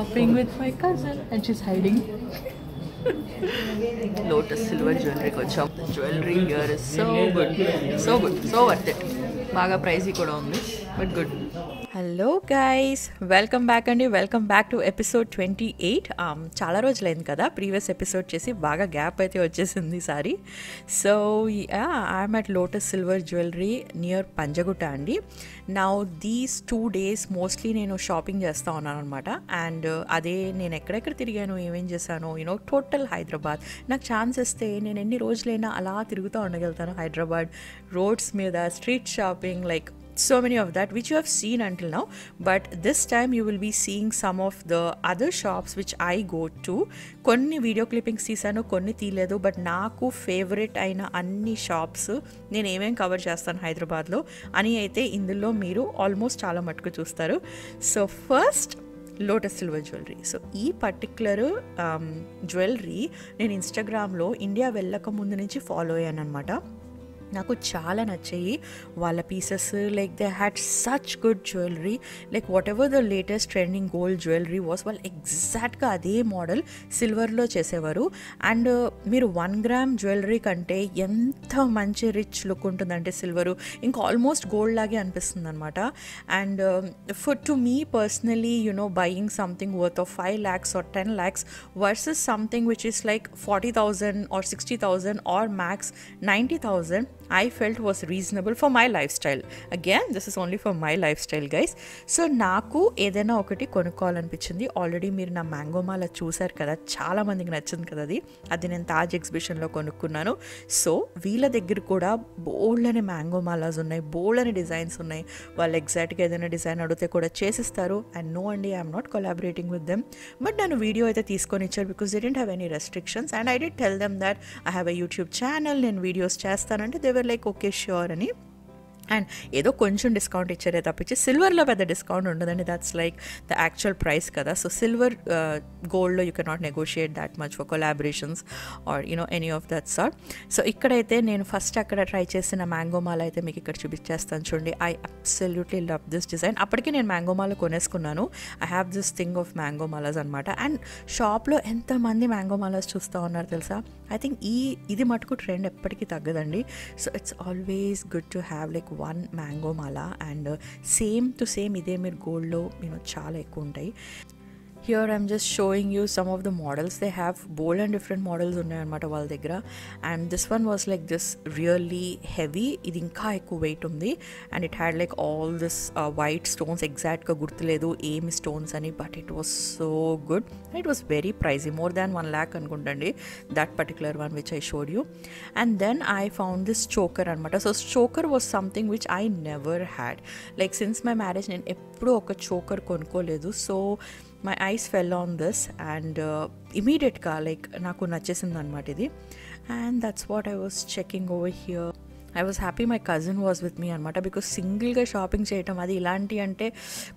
shopping with my cousin and she's hiding. Lotus silver jewelry koncham. The jewelry here is so good, so worth it. Baga pricey kuda undi, but good. Hello guys, welcome back to episode 28. చాలా రోజులైంది కదా previous episode చేసి, బాగా gap అయితే వచ్చేసింది ఈసారి. So I'm at lotus silver jewellery near Panjagutta అండి. Now these 2 days mostly నేను షాపింగ్ చేస్తూ ఉన్నాను అనమాట. అండ్ అదే నేను ఎక్కడెక్కడ తిరిగాను, ఏమేం చేశాను, టోటల్ హైదరాబాద్. నాకు ఛాన్స్ ఇస్తే నేను ఎన్ని రోజులైనా అలా తిరుగుతూ ఉండగలుగుతాను హైదరాబాద్ రోడ్స్ మీద, street shopping, like so many of that which you have seen until now, but this time you will be seeing some of the other shops which I go to. కొన్ని video clippings తీసాను, కొన్ని తీయలేదు, but నాకు favourite అయిన అన్ని shops నేను ఏమేం cover చేస్తాను హైదరాబాద్లో అని అయితే ఇందులో మీరు ఆల్మోస్ట్ చాలా మటుకు చూస్తారు. So first lotus silver jewellery. So ఈ పర్టిక్యులర్ జ్యువెలరీ నేను ఇన్స్టాగ్రామ్లో ఇండియా వెళ్ళక ముందు నుంచి ఫాలో అయ్యాను అనమాట. నాకు చాలా నచ్చాయి వాళ్ళ pieces. Like they had such good jewellery. Like what ever the latest trending gold jewellery was, వాళ్ళు ఎగ్జాక్ట్గా అదే మోడల్ సిల్వర్లో చేసేవారు. అండ్ మీరు 1 gram జ్యువెలరీ కంటే ఎంత మంచి రిచ్ లుక్ ఉంటుందంటే సిల్వరు ఇంకా ఆల్మోస్ట్ గోల్డ్ లాగే అనిపిస్తుంది అనమాట. And for to me personally buying something worth of 5 lakhs or 10 lakhs versus something which is like 40,000 or 60,000 or max 90,000, I felt was reasonable for my lifestyle. Again, this is only for my lifestyle, guys. So నాకు ఏదైనా ఒకటి కొనుక్కోవాలనిపించింది. Already మీరు నా mango మాల చూసారు కదా, చాలా మందికి నచ్చింది కదా అది నేను తాజ్ ఎగ్జిబిషన్లో కొనుక్కున్నాను. సో వీళ్ళ దగ్గర కూడా బోల్డ్ అనే మ్యాంగో మాలాస్ ఉన్నాయి, బోల్డ్ అనే డిజైన్స్ ఉన్నాయి. వాళ్ళు ఎగ్జాక్ట్గా ఏదైనా డిజైన్ అడిగితే కూడా చేసిస్తారు. అండ్ నో అండి, I'm not collaborating with them, but నన్ను వీడియో అయితే తీసుకొని ఇచ్చారు because they didn't have any restrictions. And I did tell them that I have a YouTube channel, నేను వీడియోస్ చేస్తానంటే they were like okay sure అని. And ఏదో కొంచెం discount ఇచ్చారే తప్పించి సిల్వర్లో పెద్ద డిస్కౌంట్ ఉండదండి. That's like the actual price కదా. So silver గోల్డ్లో you cannot negotiate that much for collaborations or any of that sort. So ఇక్కడైతే నేను ఫస్ట్ అక్కడ ట్రై చేసిన మ్యాంగో మాల అయితే మీకు ఇక్కడ చూపించేస్తాను చూడండి. I absolutely love this design. అప్పటికి నేను మ్యాంగో మాల కొనేసుకున్నాను. I have this thing of mango మాలాస్ అనమాట. అండ్ షాప్లో ఎంతమంది మ్యాంగో మాలాస్ చూస్తూ ఉన్నారు తెలుసా. ఐ థింక్ ఇది మటుకు ట్రెండ్ ఎప్పటికీ తగ్గదండి. So it's always good to have like 1 mango మాల. అండ్ సేమ్ టు సేమ్ ఇదే మీరు గోల్డ్లో చాలా ఎక్కువ ఉంటాయి. Here I'm just showing you some of the models they have. Bold and different models ఉన్నాయన్నమాట వాళ్ళ దగ్గర. And this one was like this really heavy. ఇది ఇంకా ఎక్కువ వెయిట్ ఉంది. And it had like all this white stones. ఎగ్జాక్ట్గా గుర్తులేదు ఏమి స్టోన్స్ అని, but it was so good. It was very pricey, more than 1 lakh అనుకుంటండి that particular one which I showed you. And then I found this choker అనమాట. So choker was something which I never had. Like since my marriage నేను ఎప్పుడూ ఒక choker కొనుక్కోలేదు. So my eyes fell on this and immediately like నాకు నచ్చేసింది అనమాట ఇది. And that's what I was checking over here. I was happy my cousin was with me అనమాట, because సింగిల్గా షాపింగ్ చేయటం అది ఇలాంటి అంటే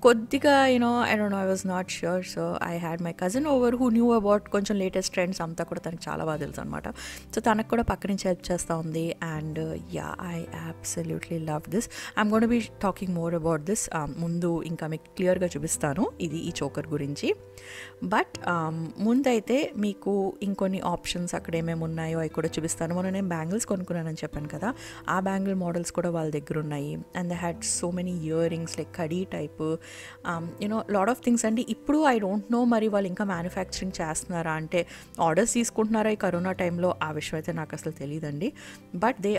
కొద్దిగా I don't know, I was not sure. So I had my cousin over who knew about కొంచెం latest trends అంతా కూడా తనకు చాలా బాగా తెలుసు అనమాట. సో తనకు కూడా పక్క నుంచి హెల్ప్ చేస్తూ ఉంది. And I absolutely love this. I'm gonna be talking more about this. ముందు ఇంకా మీకు క్లియర్గా చూపిస్తాను ఈ చోకర్ గురించి. బట్ ముందైతే మీకు ఇంకొన్ని ఆప్షన్స్ అక్కడ ఏమేమి ఉన్నాయో అవి కూడా చూపిస్తాను. మొన్న నేను బ్యాంగిల్స్ కొనుక్కున్నానని చెప్పాను కదా, ఆ బ్యాంగిల్ మోడల్స్ కూడా వాళ్ళ దగ్గర ఉన్నాయి. And they had so many ear rings like khadi type, lot of things అండి. ఇప్పుడు ఐ డోంట్ నో మరి వాళ్ళు ఇంకా మ్యానుఫ్యాక్చరింగ్ చేస్తున్నారా, అంటే ఆర్డర్స్ తీసుకుంటున్నారా ఈ కరోనా టైంలో, ఆ విషయం అయితే నాకు అసలు తెలియదండి. But they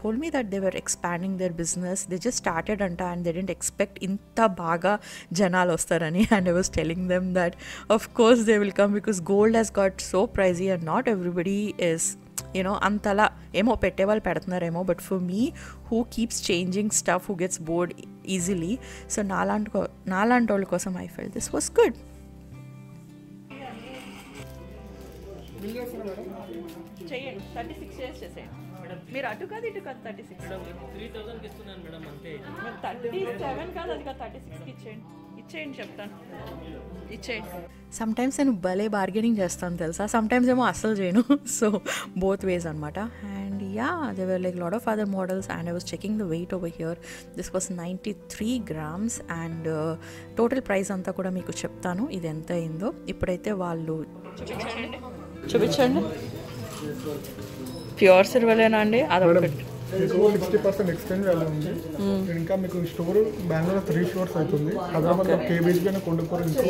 told me that they were expanding their business. They just started అంట అండ్ దే డెంట్ ఎక్స్పెక్ట్ ఇంత బాగా జనాలు వస్తారని. And I was telling them that of course they will come because gold has got so pricey and not everybody is అంతలా ఏమో పెట్టేవాళ్ళు పెడుతున్నారేమో, but for me who keeps changing stuff, who gets bored easily, so నాలాంటి వాళ్ళ కోసం I felt this was good. చేయండి 36 years చేసేయండి. మీరు అటు కాదు ఇటు కాదు 36 3000 ఇస్తున్నాను మేడం అంతే. 37 కాదు అది కాదు 36కి ఇచ్చేయండి చెప్తాను, ఇచ్చేయండి. సమ్టైమ్స్ నేను భలే బార్గెనింగ్ చేస్తాను తెలుసా, సమ్టైమ్స్ ఏమో అస్సలు చేయను. సో బోత్ వేస్ అనమాట. And yeah, there were like a lot of other models, and I was checking the weight over here. This was 93 grams, and total price అంతా కూడా మీకు చెప్తాను ఇది ఎంత అయిందో. ఇప్పుడైతే వాళ్ళు చూపించండి. ప్యూర్ సిల్వర్లేనా అండి? అదొకటి 60% ఎక్స్చేంజ్ వాల్యూ ఉంది. ఇంకా మీకు స్టోర్ బెంగళూరు 3 స్టోర్స్ అవుతుంది. హైదరాబాద్లో కేబీహెచ్బీ అని కొండపూర్ ఇంకో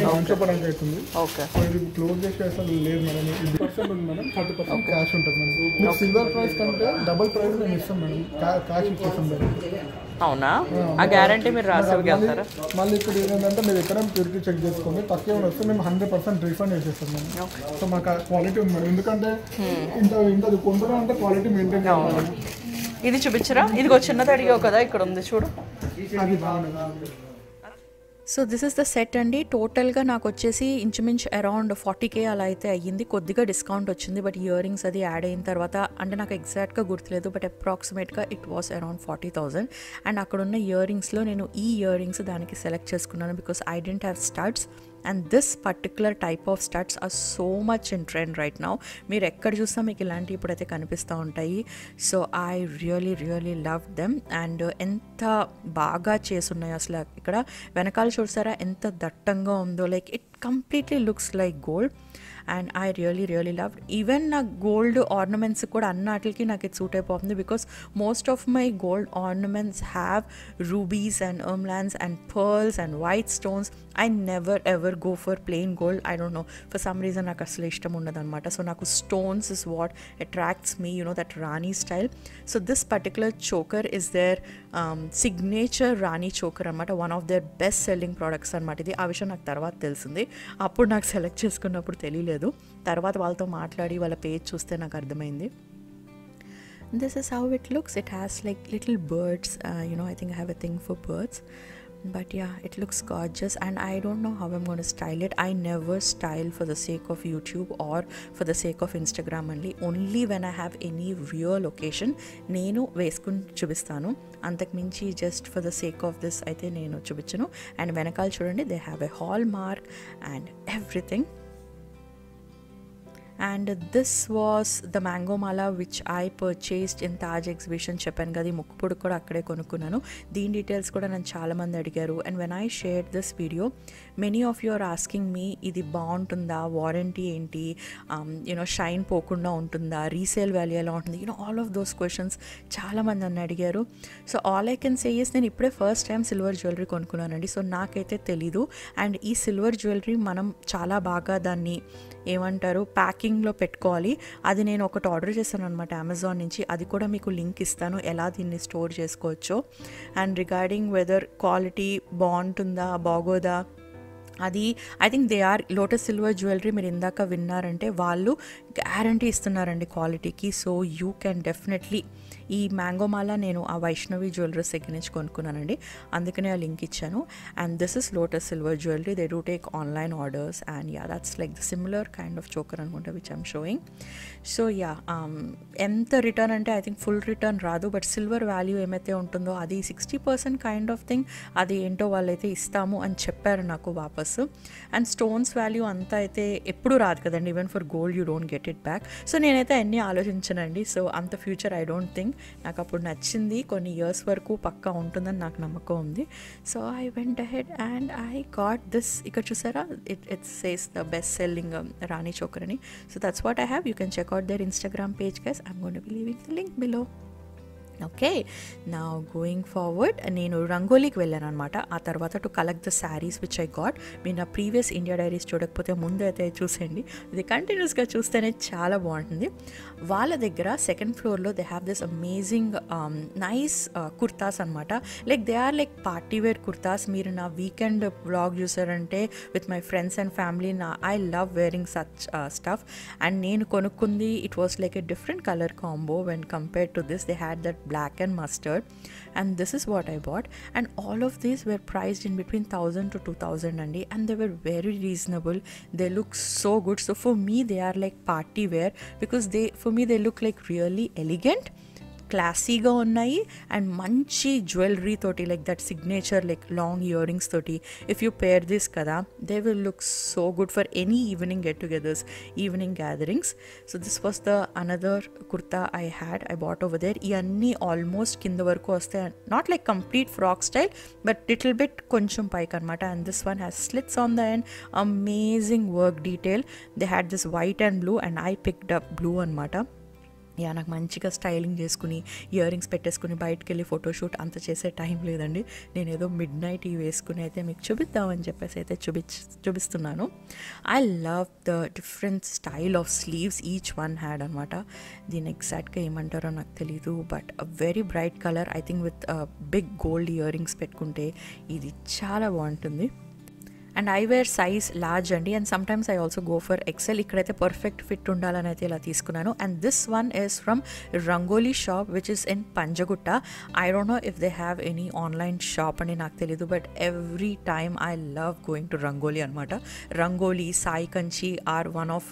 డౌన్ చెప్పడానికి అవుతుంది. ఓకే, ఇది క్లోజ్ చేసే అసలు లేదు మేడం. 50% ఉంది మేడం, 30% క్యాష్ ఉంటుంది మేడం. మీకు సిల్వర్ ప్రైస్ కంటే డబుల్ ప్రైస్ మేము ఇస్తాం మేడం, క్యాష్ ఇచ్చేస్తాం మేడం. అవునా? ఆ గ్యారంటీ మీరు రాసివ్వగలుగుతారా? మళ్ళీ ఇక్కడ ఏంటంటే మీరు ఎక్కడ ప్యూరిటీ చెక్ చేసుకోండి, తక్కువ వస్తే మేము 100% రీఫండ్ చేసేస్తాం మేడం. సో మాకు క్వాలిటీ ఉంది మేడం, ఎందుకంటే ఇంత కొంటున్నా అంటే క్వాలిటీ మెయింటైన్ కావాలి. ఇది చూపించరా? ఇదిగో చిన్నది అడిగావు కదా, ఇక్కడ ఉంది చూడు. అది బాగుంది. So this is the set అండి. టోటల్గా నాకు వచ్చేసి ఇంచుమించు అరౌండ్ 40K అలా అయితే అయ్యింది. కొద్దిగా డిస్కౌంట్ వచ్చింది, బట్ ఇయర్ రింగ్స్ అది యాడ్ అయిన తర్వాత అంటే నాకు ఎగ్జాక్ట్గా గుర్తులేదు, బట్ అప్రాక్సిమేట్గా ఇట్ వాస్ అరౌండ్ 40,000. అండ్ అక్కడ ఉన్న ఇయర్ రింగ్స్లో నేను ఈ ఇయర్ రింగ్స్ దానికి సెలెక్ట్ చేసుకున్నాను because I dent have studs. And this particular type of studs are so much in trend right now. మీరు ఎక్కడ చూసినా మీకు ఇలాంటివి ఇప్పుడైతే కనిపిస్తూ ఉంటాయి. So I really love them. And ఎంత బాగా చేసున్నాయి అసలు. ఇక్కడ వెనకాల చూసారా ఎంత దట్టంగా ఉందో, like it completely looks like gold. And I really love. Even నా గోల్డ్ ఆర్నమెంట్స్ కూడా అన్నిటికి నాకు ఇది సూట్ అయిపోతుంది because most of my gold ornaments have rubies and emeralds and pearls and white stones. I never ever go for plain gold. I don't know, for some reason నాకు అసలు ఇష్టం ఉండదు అనమాట. సో నాకు stones is what attracts me, that Rani style. So this particular choker is their signature Rani choker అనమాట. One of their best selling products అనమాట ఇది. ఆ విషయం నాకు తర్వాత తెలిసింది, అప్పుడు నాకు సెలెక్ట్ చేసుకున్నప్పుడు తెలియలేదు. తర్వాత వాళ్ళతో మాట్లాడి వాళ్ళ పేజ్ చూస్తే నాకు అర్థమైంది. This is how it looks. It has like little birds. I think I have a thing for birds. But yeah, it looks gorgeous, and I don't know how I'm going to style it. I never style for the sake of YouTube or for the sake of Instagram only when I have any real occasion నేను వేసుకుని చూపిస్తాను. అంతకు మించి just for the sake of this అయితే నేను చూపించను. And వెనకాల చూడండి, they have a hall mark and everything. And this was the mango mala which I purchased in Taj exhibition. చెప్పాను కదా, ముక్కుపుడు కూడా అక్కడే కొనుక్కున్నాను. దీని డీటెయిల్స్ కూడా నన్ను చాలామంది అడిగారు. And when I shared this video, many of you are asking me ఇది బాగుంటుందా, వారంటీ ఏంటి, షైన్ పోకుండా ఉంటుందా, రీసేల్ వాల్యూ ఎలా ఉంటుంది, ఆల్ ఆఫ్ దోస్ క్వశ్చన్స్ చాలామంది నన్ను అడిగారు. So all I can say is, నేను ఇప్పుడే ఫస్ట్ టైం సిల్వర్ జ్యువెలరీ కొనుక్కున్నానండి. సో నాకైతే తెలీదు. అండ్ ఈ సిల్వర్ జ్యువెలరీ మనం చాలా బాగా దాన్ని ఏమంటారు ప్యాకింగ్లో పెట్టుకోవాలి. అది నేను ఒకటి ఆర్డర్ చేశాను అనమాట అమెజాన్ నుంచి. అది కూడా మీకు లింక్ ఇస్తాను ఎలా దీన్ని స్టోర్ చేసుకోవచ్చో. అండ్ రిగార్డింగ్ వెదర్ క్వాలిటీ బాగుంటుందా బాగోదా, అది I think they are Lotus silver jewellery. మీరు ఇందాక విన్నారంటే వాళ్ళు గ్యారంటీ ఇస్తున్నారండి క్వాలిటీకి. So you can definitely. ఈ మ్యాంగో మాల నేను ఆ వైష్ణవి జ్యువెలరీస్ దగ్గర నుంచి కొనుక్కున్నానండి, అందుకనే ఆ లింక్ ఇచ్చాను. And this is Lotus silver jewellery. They do take online orders. And yeah, that's like the similar kind of choker అనుకుంటా which I'm showing. So yeah, ఎంత రిటర్న్ అంటే ఐ థింక్ ఫుల్ రిటర్న్ రాదు, but silver value ఏమైతే ఉంటుందో అది 60% kind of thing, అది ఏంటో వాళ్ళైతే ఇస్తాము అని చెప్పారు నాకు వాపస్. అండ్ స్టోన్స్ వాల్యూ అంతా అయితే ఎప్పుడు రాదు కదండి, even for gold you don't get it back. So నేనైతే అన్నీ ఆలోచించనండి. సో అంత ఫ్యూచర్ ఐ డోంట్ థింక్. నాకు అప్పుడు నచ్చింది, కొన్ని ఇయర్స్ వరకు పక్కా ఉంటుందని నాకు నమ్మకం ఉంది. So I went ahead and I got this. ఇక్కడ చూసారా, it says the best selling Rani choker అని. So that's what I have. You can check out their Instagram page guys. I'm going to be leaving the link below. Okay, నా going forward నేను రంగోలీకి వెళ్ళాను అనమాట. ఆ తర్వాత to collect the saris which I got. మీరు నా ప్రీవియస్ ఇండియా డైరీస్ చూడకపోతే ముందు అయితే చూసేయండి, ఇది కంటిన్యూస్గా చూస్తేనే చాలా బాగుంటుంది. వాళ్ళ దగ్గర సెకండ్ ఫ్లోర్లో they have this amazing nice kurtas అనమాట. Like they are like party wear kurtas. మీరు నా వీకెండ్ వ్లాగ్ చూసారంటే with my friends and family, I love wearing such stuff. And నేను కొనుక్కుంది it was like a different colour combo when compared to this. They had that black and mustard, and this is what I bought. And all of these were priced in between 1000 to 2000 andi, and they were very reasonable. They look so good. So for me they are like party wear because for me they look like really elegant క్లాసీగా ఉన్నాయి and మంచి jewellery తోటి like that signature like long earrings తోటి if you pair this కదా they will look so good for any evening get togethers, evening gatherings. So this was the another kurta I bought over there. ఇవన్నీ almost కింద వరకు వస్తాయి, not like complete frock style but little bit కొంచెం పైకి అనమాట. And this one has slits on the end, amazing work detail. They had this white and blue and I picked up blue అనమాట. Yeah, నాకు మంచిగా styling చేసుకుని ear rings పెట్టేసుకుని బయటకు వెళ్ళి ఫోటోషూట్ అంత చేసే టైం లేదండి. నేను ఏదో మిడ్ నైట్ ఇవి వేసుకుని అయితే మీకు చూపిద్దామని చెప్పేసి అయితే చూపిస్తున్నాను. I love the different style of sleeves each one had అనమాట. దీన్ని ఎగ్జాక్ట్గా ఏమంటారో నాకు తెలీదు but very bright colour. I think with big gold earrings పెట్టుకుంటే ఇది చాలా బాగుంటుంది. And I wear size large అండి, and sometimes I also go for XL. ఇక్కడైతే పర్ఫెక్ట్ ఫిట్ ఉండాలని అయితే ఇలా తీసుకున్నాను. And this one is from Rangoli shop which is in Panjagutta. I don't know if they have any online shop అని నాకు తెలీదు but every time I love going to Rangoli అనమాట. Rangoli, Sai Kanchi are one of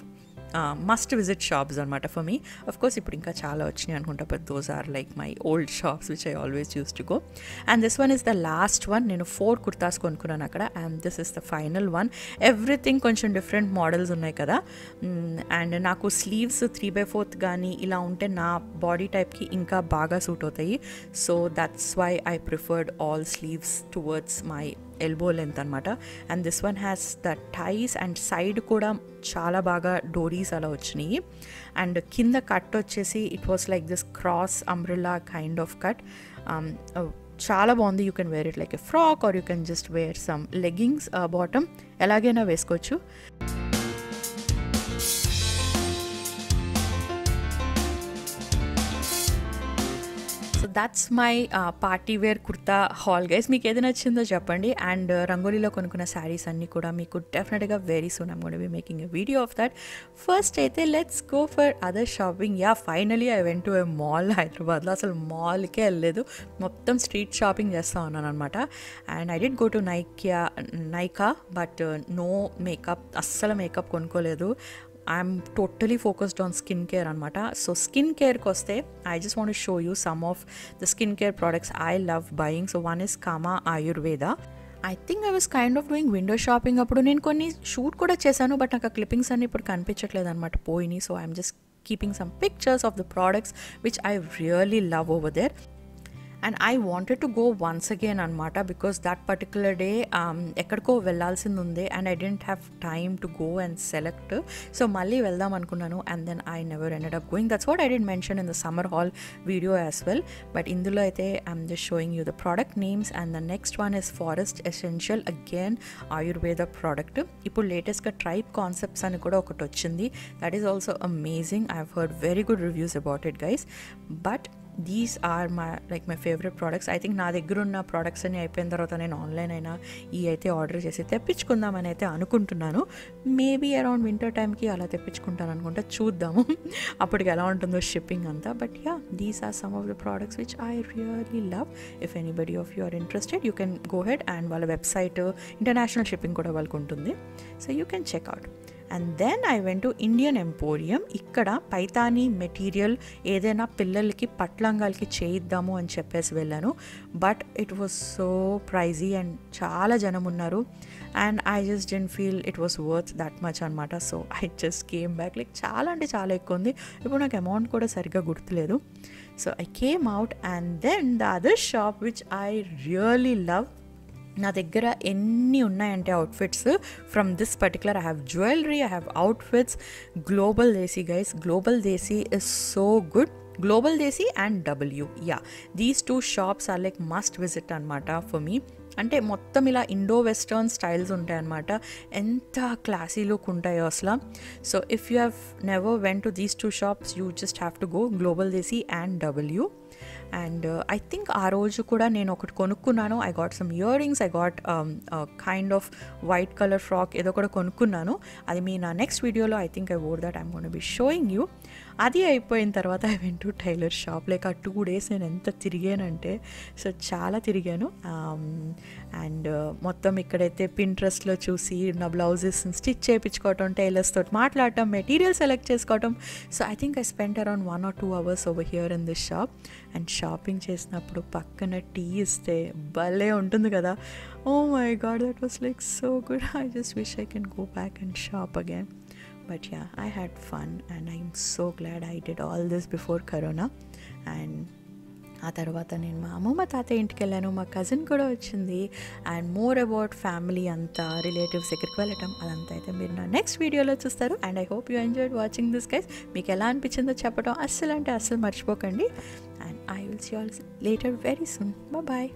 must visit shops అనమాట for me. Of course ఇప్పుడు ఇంకా చాలా వచ్చినాయి అనుకుంటా but those are like my old shops which I always used to go. And this one is the last one. నేను 4 కుర్తాస్ కొనుక్కున్నాను అక్కడ and this is the final one. Everything కొంచెం different models ఉన్నాయి కదా. అండ్ నాకు స్లీవ్స్ 3/4 కానీ ఇలా ఉంటే నా బాడీ టైప్కి ఇంకా బాగా సూట్ అవుతాయి. So that's why I preferred all sleeves towards my elbow length అనమాట. And this one has the ties and side కూడా చాలా బాగా డోరీస్ అలా వచ్చినాయి. అండ్ కింద కట్ వచ్చేసి it was like this cross umbrella kind of cut. చాలా బాగుంది. You can wear it like a frock or you can just wear some leggings bottom, ఎలాగైనా వేసుకోవచ్చు. So that's my party wear kurta haul guys. మీకు ఏది నచ్చిందో చెప్పండి. And రంగోలీలో కొనుక్కున్న శారీస్ అన్నీ కూడా మీకు డెఫినెట్గా very soon I'm gonna be making a video of that. First అయితే let's go for other shopping. Yeah, finally I went to a mall హైదరాబాద్లో. అసలు మాల్కే వెళ్ళలేదు, మొత్తం స్ట్రీట్ షాపింగ్ చేస్తూ ఉన్నాను అనమాట. And I did go to Nykaa but no makeup, అస్సలు makeup కొనుక్కోలేదు. I'm totally focused on skin care అనమాట. సో స్కిన్ కేర్కి వస్తే I just want to show you some of the skin care products I love buying. So one is Kama Ayurveda. I think I was kind of doing window shopping. అప్పుడు నేను కొన్ని shoot కూడా చేశాను but నాకు ఆ clippings అన్ని ఇప్పుడు కనిపించట్లేదు అనమాట, పోయినాయి. So I'm just keeping some pictures of the products which I really love over there. And I wanted to go once again అనమాట బికాస్ దట్ పర్టిక్యులర్ డే ఎక్కడికో వెళ్ళాల్సింది ఉంది and I dent have time to go and select. So మళ్ళీ వెళ్దాం అనుకున్నాను and then I never ended up going. That's what I didn't mention in the summer haul video as well. But ఇందులో అయితే I'm just showing you the product names. And the next one is Forest Essential, again Ayurveda product. ఇప్పుడు లేటెస్ట్గా Tribe Concepts అని కూడా ఒకటి వచ్చింది. That is also amazing. I have heard very good reviews about it guys. But these are my favourite products. I think నా దగ్గర ఉన్న products అన్ని అయిపోయిన తర్వాత నేను ఆన్లైన్ అయినా ఈ అయితే ఆర్డర్ చేసి తెప్పించుకుందామని అయితే అనుకుంటున్నాను. మేబీ అరౌండ్ వింటర్ టైంకి అలా తెప్పించుకుంటాను అనుకుంటా, చూద్దాము అప్పటికి ఎలా ఉంటుందో షిప్పింగ్ అంతా. But yeah, these are some of the products which I really love. If anybody of you are interested you can go head and వాళ్ళ వెబ్సైట్ ఇంటర్నేషనల్ షిప్పింగ్ కూడా వాళ్ళకు ఉంటుంది. So you can check out. And then I went to Indian emporium. ఇక్కడ Paithani material ఏదైనా పిల్లలకి పట్లంగాలకి చేయిద్దాము అని చెప్పేసి వెళ్ళాను. But it was so pricey and చాలా జనం ఉన్నారు and I just didn't feel it was worth that much అనమాట. So I just came back. Like చాలా అంటే చాలా ఎక్కువ ఉంది. ఇప్పుడు నాకు అమౌంట్ కూడా సరిగ్గా గుర్తులేదు. So I came out and then the other shop which I really love. నా దగ్గర ఎన్ని ఉన్నాయంటే outfits from this particular. I have jewellery, I have outfits. Global Desi guys, Global Desi is so good. Global Desi and W, yeah, these 2 shops are like must visit అనమాట for me. అంటే మొత్తం ఇలా Indo western styles ఉంటాయి అన్నమాట. ఎంత classy look ఉంటాయో అసలు. So if you have never went to these 2 shops you just have to go Global Desi and W. And I think ఆ రోజు కూడా నేను ఒకటి కొనుక్కున్నాను. I got some earrings, I got kind of white colour frock ఏదో కూడా కొనుక్కున్నాను. అది మీ నా నెక్స్ట్ వీడియోలో I think I wore that I'm gonna be showing you. అది అయిపోయిన తర్వాత I went to tailor shop. Like ఆ 2 days నేను ఎంత తిరిగానంటే, సో చాలా తిరిగాను. అండ్ మొత్తం ఇక్కడైతే పింట్రెస్ట్లో చూసి నా బ్లౌజెస్ స్టిచ్ చేయించుకోవటం, టైలర్స్ తోటి మాట్లాడటం, మెటీరియల్ సెలెక్ట్ చేసుకోవటం. So I think I spend around 1 or 2 hours over here in this shop. And shopping చేసినప్పుడు పక్కన టీ ఇస్తే భలే ఉంటుంది కదా. Oh my God, that was like so good. I just wish I can go back and shop again. But yeah, I had fun and I'm so glad I did all this before Corona. And ఆ తర్వాత నేను మా అమ్మమ్మ తాతయ్య ఇంటికి వెళ్ళాను. మా cousin కూడా వచ్చింది. అండ్ మోర్ అబౌట్ ఫ్యామిలీ అంతా, రిలేటివ్స్ దగ్గరికి వెళ్ళటం, అదంతా అయితే మీరు నా నెక్స్ట్ వీడియోలో చూస్తారు. And I hope you enjoyed watching this guys. మీకు ఎలా అనిపించిందో చెప్పడం అస్సలు మర్చిపోకండి. And I will see all later very soon. Bye.